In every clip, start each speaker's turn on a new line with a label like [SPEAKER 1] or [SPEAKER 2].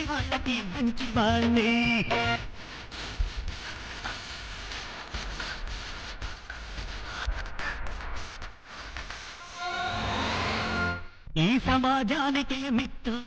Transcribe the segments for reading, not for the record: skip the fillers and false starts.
[SPEAKER 1] వాళ్ళకి మంచి వాళ్ళే. ఈ సమాజానికి మిత్రు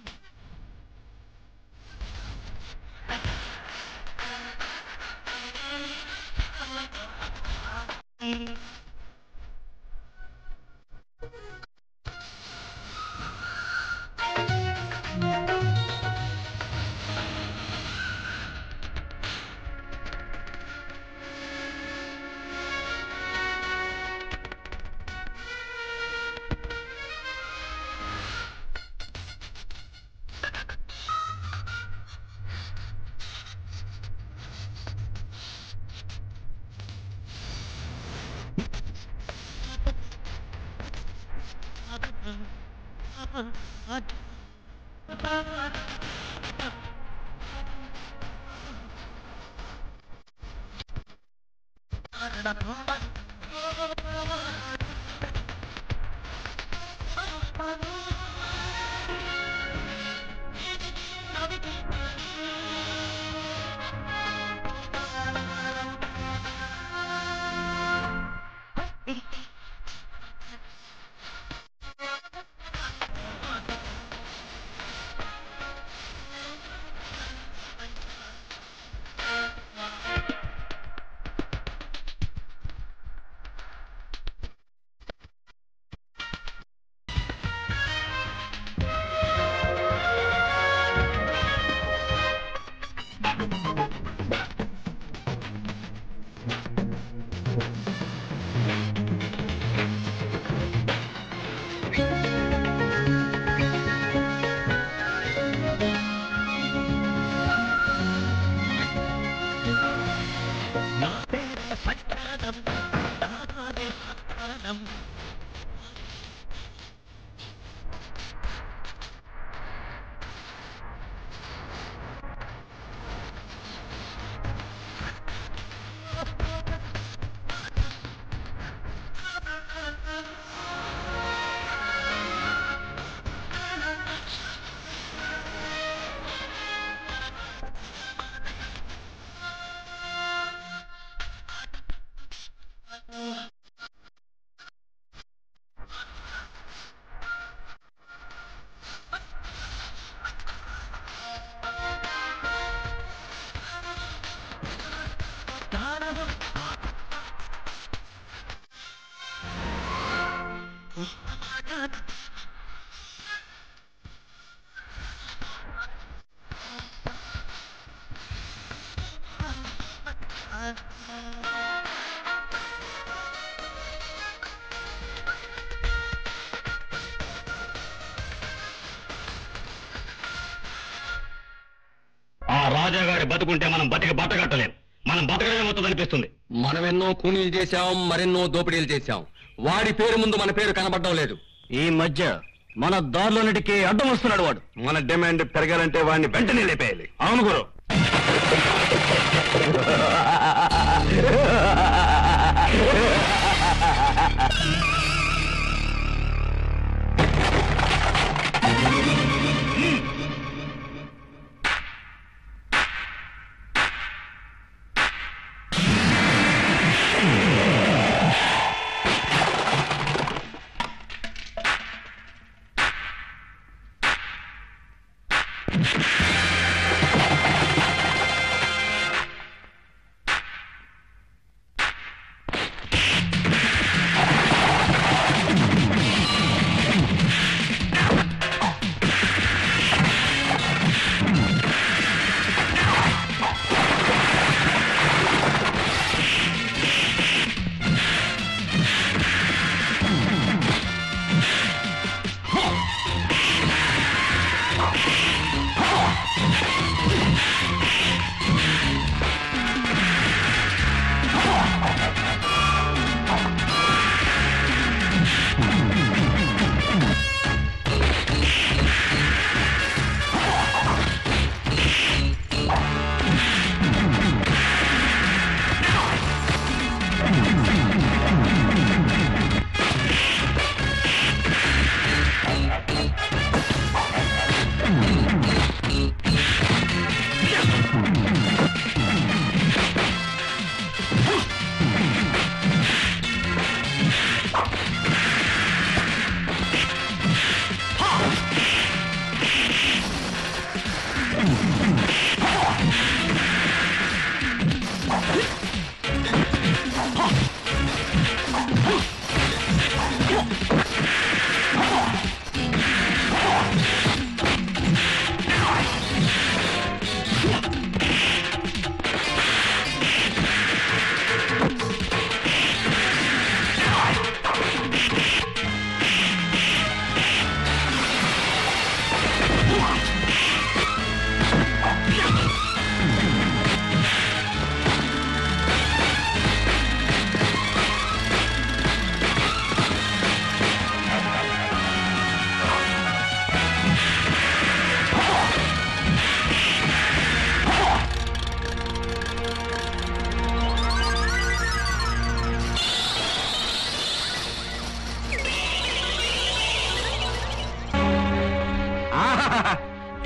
[SPEAKER 2] రాజాగారి బతుకుంటే మనం బతికి బట్టగట్టలేం. మనం బతకడమే మొత్తం అనిపిస్తుంది.
[SPEAKER 3] మనం ఎన్నో కూనీలు చేశాం, మరెన్నో దోపిడీలు చేశాం. వాడి పేరు ముందు మన పేరు కనబడడం లేదు.
[SPEAKER 2] ఈ మధ్య మన దారిలోనిటికి అడ్డం వస్తున్నాడు వాడు.
[SPEAKER 3] మన డిమాండ్ పెరగాలంటే వాడిని వెంటనే లేపేయాలి.
[SPEAKER 2] అవును గురు.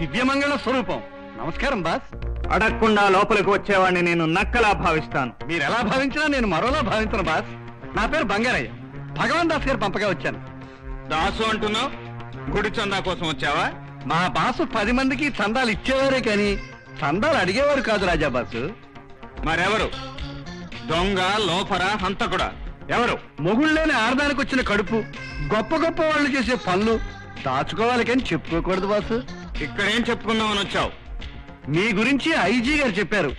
[SPEAKER 4] దివ్యమంగళ స్వరూపం. నమస్కారం బాస్.
[SPEAKER 5] అడగకుండా లోపలికి వచ్చేవాడిని నేను నక్కలా భావిస్తాను.
[SPEAKER 4] మీరు ఎలా భావించినా నేను మరోలా భావించను బాస్. నా పేరు బంగారయ్య. భగవాన్ దాస్ గారు పంపగా వచ్చాను.
[SPEAKER 5] దాసు అంటున్నావు, గుడి చందా కోసం వచ్చావా?
[SPEAKER 4] మా బాసు 10 మందికి చందాలు ఇచ్చేవారే కానీ చందాలు అడిగేవారు కాదు రాజా బాసు.
[SPEAKER 5] మరెవరు? దొంగ, లోఫరా, హంతకుడా? ఎవరు?
[SPEAKER 4] మొగుళ్ళేని ఆడదానికి వచ్చిన కడుపు, గొప్ప గొప్ప వాళ్ళు చేసే పనులు దాచుకోవాలి కానీ చెప్పుకోకూడదు బాసు.
[SPEAKER 5] ఇక్కడేం చెప్పుకుందామని వచ్చావు?
[SPEAKER 4] మీ గురించి ఐజీ గారు చెప్పారు.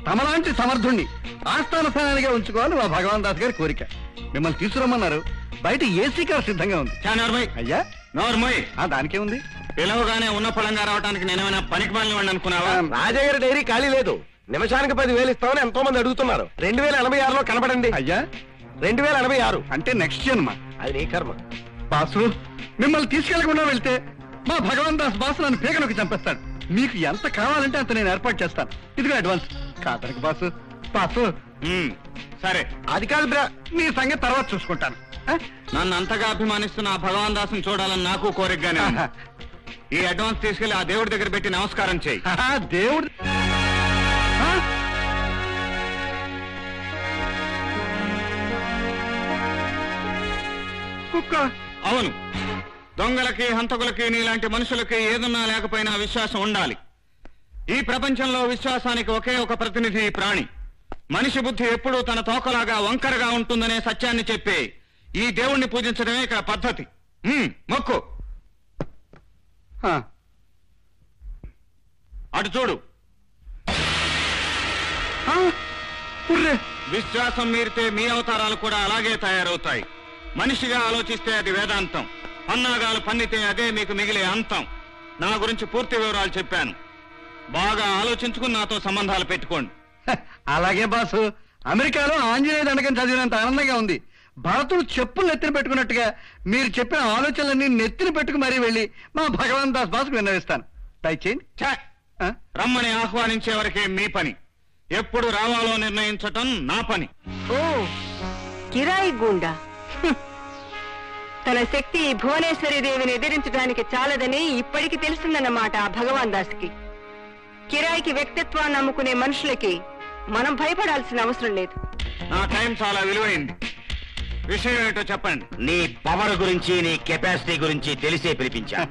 [SPEAKER 4] తమలాంటి సమర్థుణ్ణి ఆస్థాన స్థానానిగా ఉంచుకోవాలి మా భగవాన్ దాస్ గారి కోరిక. మిమ్మల్ని తీసుకురమ్మన్నారు. బయట ఏసీ కార్ సిద్ధంగా ఉంది.
[SPEAKER 5] నోర్మయ్,
[SPEAKER 4] అయ్యా
[SPEAKER 5] నోర్మయ్.
[SPEAKER 4] దానికే ఉంది.
[SPEAKER 5] పిలవగానే ఉన్న పళంగా రావడానికి నేనేమైనా పనికి మాలిన అనుకున్నావా?
[SPEAKER 6] రాజాగారి డైరీ ఖాళీ లేదు. నిమిషానికి 10,000 ఇస్తామని ఎంతో మంది అడుగుతున్నారు. 2086లో కనపడండి.
[SPEAKER 4] అయ్యా
[SPEAKER 6] 2086
[SPEAKER 4] అంటే నెక్స్ట్ జన్మ.
[SPEAKER 6] అది నీ కర్మ.
[SPEAKER 4] బాసు మిమ్మల్ని తీసుకెళ్లకుండా వెళ్తే మా భగవాన్ దాస్ బాసు నన్ను పీకనొక్కి చంపేస్తాడు. మీకు ఎంత కావాలంటే అంత నేను ఏర్పాటు చేస్తాను. ఇదిగో అడ్వాన్స్. కాదనకు బాసు. బాసు
[SPEAKER 5] సరే,
[SPEAKER 6] అది కాదు బ్రా.
[SPEAKER 4] మీ సంగతి తర్వాత చూసుకుంటాను.
[SPEAKER 5] నన్ను అంతగా అభిమానిస్తున్న ఆ భగవాన్ దాసుని చూడాలని నాకు కోరికగానే ఉంది. ఈ అడ్వాన్స్ తీసుకెళ్లి ఆ దేవుడి దగ్గర పెట్టి నమస్కారం చేయి.
[SPEAKER 4] దేవుడు కుక్క.
[SPEAKER 5] అవును, దొంగలకి, హంతకులకి, నీలాంటి మనుషులకి ఏదున్నా లేకపోయినా విశ్వాసం ఉండాలి. ఈ ప్రపంచంలో విశ్వాసానికి ఒకే ఒక ప్రతినిధి ఈ ప్రాణి. మనిషి బుద్ధి ఎప్పుడూ తన తోకలాగా వంకరగా ఉంటుందనే సత్యాన్ని చెప్పే ఈ దేవుణ్ణి పూజించడమే ఇక్కడ పద్ధతి. మొక్కు. అటు చూడు. విశ్వాసం మీరితే మీ అవతారాలు కూడా అలాగే తయారవుతాయి. మనిషిగా ఆలోచిస్తే అది వేదాంతం, పన్నాగాలు పన్నితే అదే మీకు మిగిలే అంతం. నా గురించి పూర్తి వివరాలు చెప్పాను. బాగా ఆలోచించుకుని నాతో సంబంధాలు పెట్టుకోండి.
[SPEAKER 4] అలాగే బాసు. అమెరికాలో ఆంజనేయ దండకం చదివినంత ఆనందంగా ఉంది. భరతుడు చెప్పులు నెత్తిన పెట్టుకున్నట్టుగా మీరు చెప్పిన ఆలోచనలన్నీ నెత్తిన పెట్టుకు మరీ వెళ్ళి మా భగవాన్ దాస్ బాసుకు విన్నవిస్తాను. దయచేయండి.
[SPEAKER 5] రమ్మని ఆహ్వానించే వరకే మీ పని. ఎప్పుడు రావాలో నిర్ణయించటం నా పని.
[SPEAKER 7] ఓ కిరాయి గూండా. తన శక్తి భువనేశ్వరి దేవిని ఎదిరించడానికి చాలదని ఇప్పటికి తెలిసిందన్నమాట ఆ భగవాన్ దాస్కి. కిరాయికి వ్యక్తిత్వాన్ని నమ్ముకునే మనుషులకి మనం భయపడాల్సిన అవసరం లేదు.
[SPEAKER 5] నా టైం చాలా విలువైంది. విషయం ఏంటో చెప్పండి.
[SPEAKER 2] నీ పవర్ గురించి, నీ కెపాసిటీ గురించి తెలిసే పిలిపించా.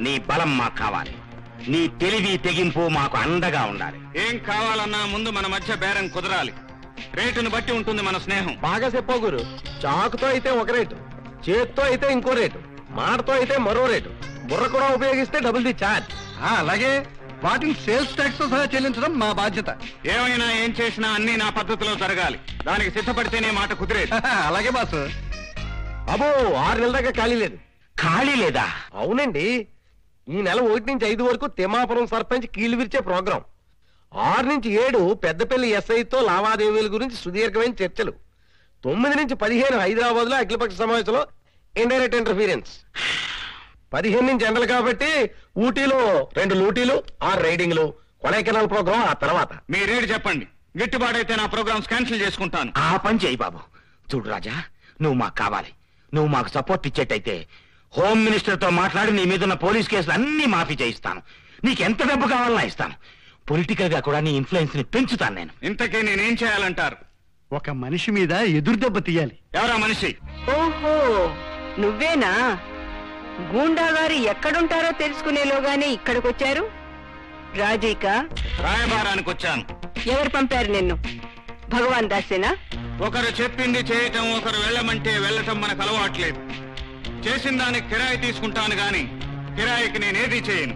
[SPEAKER 2] నీ బలం మాకు కావాలి. నీ తెలివి, తెగింపు మాకు అండగా ఉండాలి.
[SPEAKER 5] ఏం కావాలన్నా ముందు మన మధ్య బేరం కుదరాలి. రేటును బట్టి ఉంటుంది మన స్నేహం.
[SPEAKER 6] బాగా చెప్పో గురు. చాకుతో అయితే ఒక రేటు, చేత్తో అయితే ఇంకో రేటు, మాటతో అయితే మరో రేటు, బుర్ర కూడా ఉపయోగిస్తే డబుల్ ది ఛార్జ్.
[SPEAKER 4] అలాగే వాటిని సేల్స్ ట్యాక్స్ తో సహా చెల్లించడం మా బాధ్యత.
[SPEAKER 5] ఏమైనా ఏం చేసినా అన్ని నా పద్ధతిలో జరగాలి. దానికి సిద్ధపడితేనే మాట కుదిరేది.
[SPEAKER 4] అలాగే బాసు.
[SPEAKER 6] అబో 6 నెలల దాకా ఖాళీ లేదు.
[SPEAKER 2] ఖాళీ లేదా?
[SPEAKER 6] అవునండి. ఈ నెల 1 నుంచి 5 వరకు తిమ్మాపురం సర్పంచ్ కీళ్లు విరిచే ప్రోగ్రాం. 6 నుంచి 7 పెద్దపల్లి ఎస్ఐతో లావాదేవీల గురించి సుదీర్ఘమైన చర్చలు. 9 నుంచి 15 హైదరాబాద్ లో అఖిలపక్ష సమావేశంలో ఇండైరెక్ట్ ఇంటర్ఫీరెన్స్. 15 నుంచి ఎండలు కాబట్టి ఊటీలో 2 లూటీలు, 6 రైడింగ్లు, కొడైకెనాల్ ప్రోగ్రాం ఆ తర్వాత.
[SPEAKER 5] మీ రేటు చెప్పండి. గిట్టుబాటైతే నా ప్రోగ్రామ్స్ క్యాన్సిల్ చేసుకుంటాను.
[SPEAKER 2] ఆ పని చేయి బాబు. చూడు రాజా, నువ్వు మాకు కావాలి. నువ్వు మాకు సపోర్ట్ ఇచ్చేట్టయితే హోమ్ మినిస్టర్ తో మాట్లాడి నీ మీద ఉన్న పోలీస్ కేసులు అన్ని మాఫీ చేయిస్తాను. నీకెంత డబ్బు కావాలన్నా ఇస్తాను. పొలిటికల్ గా కూడా నీ ఇన్ఫ్లుయెన్స్ ని పెంచుతాను నేను.
[SPEAKER 5] ఇంతకీ నేనేం చేయాలంటారు?
[SPEAKER 4] ఒక మనిషి మీద ఎదురు దెబ్బ తీయాలి.
[SPEAKER 5] ఎవరా మనిషి?
[SPEAKER 7] ఓహో నువ్వేనా? గూండా గారు ఎక్కడుంటారో తెలుసుకునేలోగానే ఇక్కడికొచ్చారు. రాజీకా?
[SPEAKER 5] రాయబారానికి వచ్చాను.
[SPEAKER 7] ఎవరు పంపారు నిన్ను? భగవాన్ దాసేనా?
[SPEAKER 5] ఒకరు చెప్పింది చేయటం, ఒకరు వెళ్ళమంటే వెళ్ళటం మనకు అలవాట్లేదు. చేసిన దానికి కిరాయి తీసుకుంటాను గాని కిరాయికి నేనేది చేయను.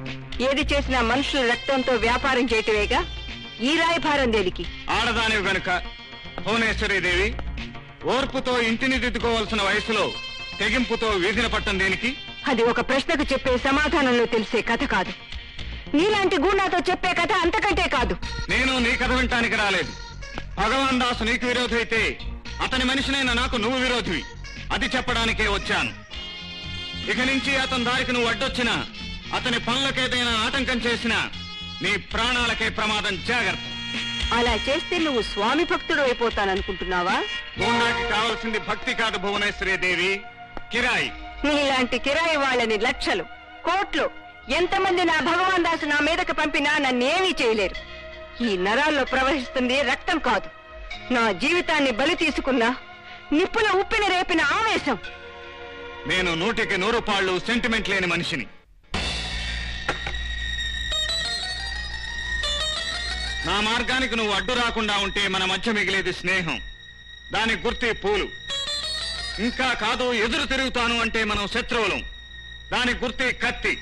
[SPEAKER 7] ఏది చేసినా మనుషుల రక్తంతో వ్యాపారం చేయటమేగా. ఈ రాయభారం దేనికి?
[SPEAKER 5] ఆడదానివి గనుక. భువనేశ్వరి దేవి, ఓర్పుతో ఇంటిని దిద్దుకోవాల్సిన వయసులో తెగింపుతో వీధిన పట్టం దేనికి?
[SPEAKER 7] అది ఒక ప్రశ్నకు చెప్పే సమాధానంలో తెలిసే కథ కాదు. నీలాంటి గూండాతో చెప్పే కథ అంతకంటే కాదు.
[SPEAKER 5] నేను నీ కథ వినటానికి రాలేదు. భగవాన్ దాసు నీకు విరోధి అయితే అతని మనిషినైన నాకు నువ్వు విరోధివి. అది చెప్పడానికే వచ్చాను. ఇక నుంచి అతని దారికి నువ్వు అడ్డొచ్చినా, అతని పనులకేదైనా ఆటంకం చేసినా నీ ప్రాణాలకే ప్రమాదం. జాగ్రత్త.
[SPEAKER 7] అలా చేస్తే నువ్వు స్వామి భక్తుడు అయిపోతాననుకుంటున్నావా?
[SPEAKER 5] గూండాకి కావాల్సింది భక్తి కాదు భువనేశ్వరి దేవి, కిరాయి.
[SPEAKER 7] నీలాంటి కిరాయి వాళ్ళని లక్షలు, కోట్లు ఎంతమంది నా భగవాన్ దాసు నా మీదకి పంపినా నన్నేమీ చేయలేరు. ఈ నరాల్లో ప్రవహిస్తుంది రక్తం కాదు, నా జీవితాన్ని బలి తీసుకున్న నిప్పుల ఉప్పిన రేపిన ఆవేశం.
[SPEAKER 5] నేను 100కి 100 పాళ్ళు సెంటిమెంట్ లేని మనిషిని. నా మార్గానికి నువ్వు అడ్డు రాకుండా ఉంటే మన మధ్య మిగిలేది స్నేహం, దానికి గుర్తే పూలు. ఇంకా కాదు ఎదురు తిరుగుతాను అంటే మనం శత్రువులం, దానికి గుర్తే కత్తి.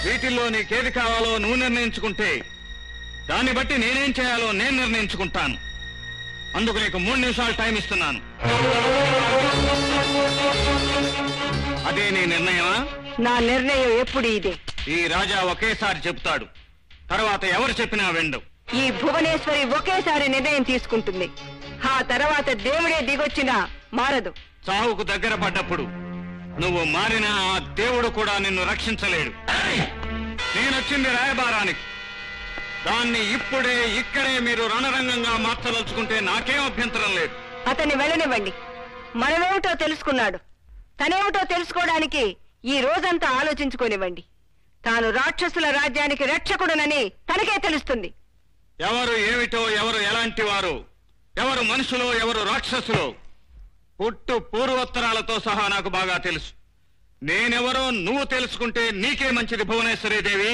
[SPEAKER 5] వీటిల్లో నీకేది కావాలో నువ్వు నిర్ణయించుకుంటే దాన్ని బట్టి నేనేం చేయాలో నేను నిర్ణయించుకుంటాను. అందుకు నీకు 3 నిమిషాలు టైం ఇస్తున్నాను. అదే నీ నిర్ణయమా?
[SPEAKER 7] నా నిర్ణయం ఎప్పుడు ఇదే.
[SPEAKER 5] ఈ రాజా ఒకేసారి చెబుతాడు, తర్వాత ఎవరు చెప్పినా వెండు.
[SPEAKER 7] ఈ భువనేశ్వరి ఒకేసారి నిర్ణయం తీసుకుంటుంది, ఆ తర్వాత దేవుడే దిగొచ్చినా మారదు.
[SPEAKER 5] చావుకు దగ్గర పడ్డప్పుడు నువ్వు మారిన ఆ దేవుడు కూడా నిన్ను రక్షించలేడు. నేనొచ్చింది రాయబారానికి, దాన్ని ఇప్పుడే ఇక్కడే మీరు రణరంగంగా మార్చదలుచుకుంటే నాకేం అభ్యంతరం లేదు.
[SPEAKER 7] అతన్ని వెళ్ళనివ్వండి. మనమేమిటో తెలుసుకున్నాడు, తనేమిటో తెలుసుకోవడానికి ఈ రోజంతా ఆలోచించుకోనివ్వండి. తాను రాక్షసుల రాజ్యానికి రక్షకుడునని తనకే తెలుస్తుంది.
[SPEAKER 5] ఎవరు ఏమిటో, ఎవరు ఎలాంటి వారు, ఎవరు మనుషులో, ఎవరు రాక్షసులో పుట్టు పూర్వోత్తరాలతో సహా నాకు బాగా తెలుసు. నేనెవరో నువ్వు తెలుసుకుంటే నీకే మంచిది భువనేశ్వరీ దేవి.